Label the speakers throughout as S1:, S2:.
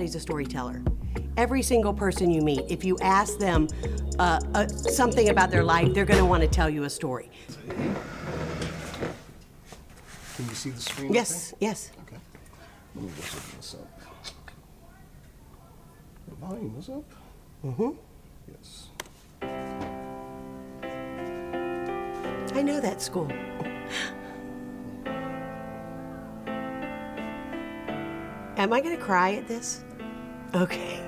S1: everybody's a storyteller. Every single person you meet, if you ask them something about their life, they're going to want to tell you a story.
S2: Can you see the screen?
S1: Yes, yes.
S2: Okay. Let me just open this up. The volume is up?
S1: Mm-hmm.
S2: Yes.
S1: I know that school. Am I going to cry at this? Okay.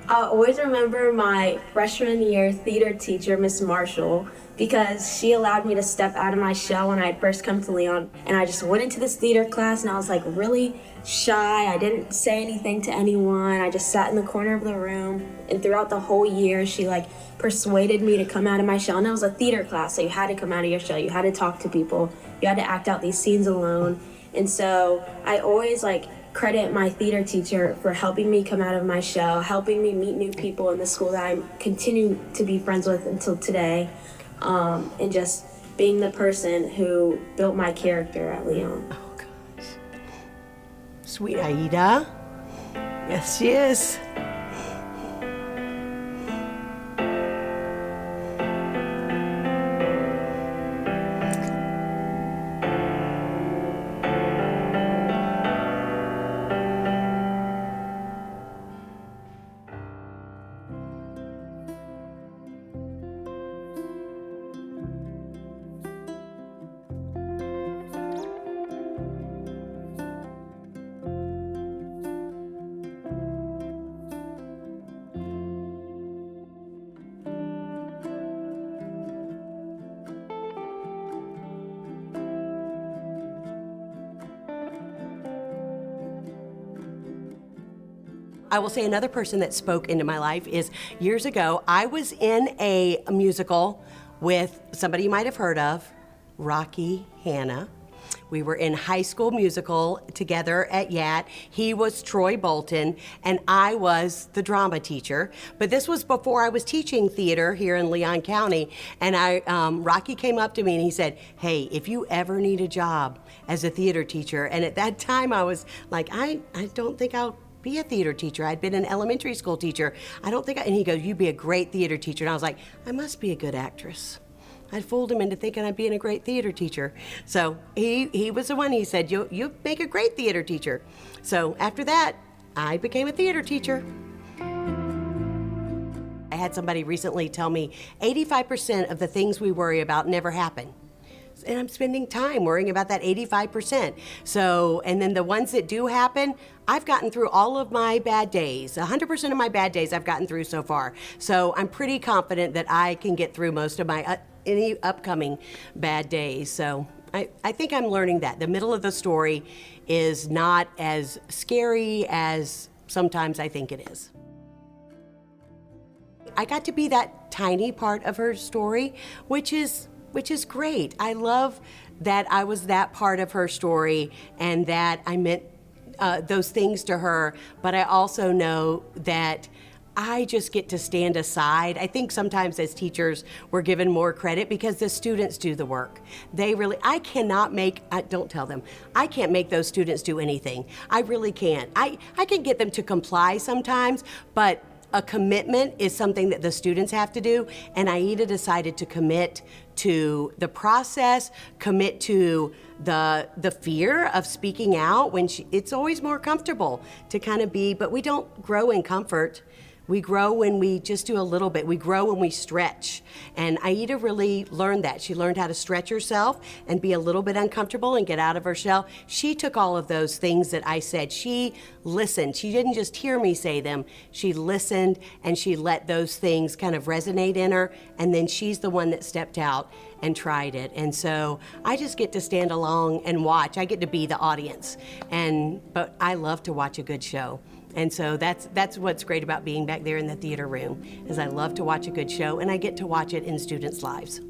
S3: I'll always remember my freshman year theater teacher, Miss Marshall, because she allowed me to step out of my shell when I had first come to Leon. And I just went into this theater class and I was like really shy. I didn't say anything to anyone. I just sat in the corner of the room. And throughout the whole year, she persuaded me to come out of my shell. And it was a theater class, so you had to come out of your shell. You had to talk to people. You had to act out these scenes alone. And so I always credit my theater teacher for helping me come out of my shell, helping me meet new people in the school that I continue to be friends with until today, and just being the person who built my character at Leon.
S1: Oh, gosh. Sweet Aida. Yes, she is. I will say another person that spoke into my life is years ago, I was in a musical with somebody you might have heard of, Rocky Hanna. We were in High School Musical together at YAT. He was Troy Bolton, and I was the drama teacher. But this was before I was teaching theater here in Leon County. And Rocky came up to me and he said, "Hey, if you ever need a job as a theater teacher," and at that time I was like, I don't think I'll be a theater teacher. I'd been an elementary school teacher. And he goes, "You'd be a great theater teacher." And I was like, I must be a good actress. I'd fooled him into thinking I'd be a great theater teacher. So he was the one, he said, you make a great theater teacher. So after that, I became a theater teacher. I had somebody recently tell me 85% of the things we worry about never happen. And I'm spending time worrying about that 85%. So, and then the ones that do happen, I've gotten through all of my bad days. 100% of my bad days I've gotten through so far. So I'm pretty confident that I can get through most of my any upcoming bad days. So I think I'm learning that. The middle of the story is not as scary as sometimes I think it is. I got to be that tiny part of her story, which is great. I love that I was that part of her story and that I meant those things to her, but I also know that I just get to stand aside. I think sometimes as teachers, we're given more credit because the students do the work. I cannot make, don't tell them, I can't make those students do anything. I really can't. I can get them to comply sometimes, but a commitment is something that the students have to do, and Aida decided to commit to the process, commit to the fear of speaking out when it's always more comfortable to kind of be, but we don't grow in comfort. We grow when we just do a little bit. We grow when we stretch. And Aida really learned that. She learned how to stretch herself and be a little bit uncomfortable and get out of her shell. She took all of those things that I said. She listened. She didn't just hear me say them. She listened and she let those things kind of resonate in her. And then she's the one that stepped out and tried it. And so I just get to stand along and watch. I get to be the audience. But I love to watch a good show. And so that's what's great about being back there in the theater room, is I love to watch a good show and I get to watch it in students' lives.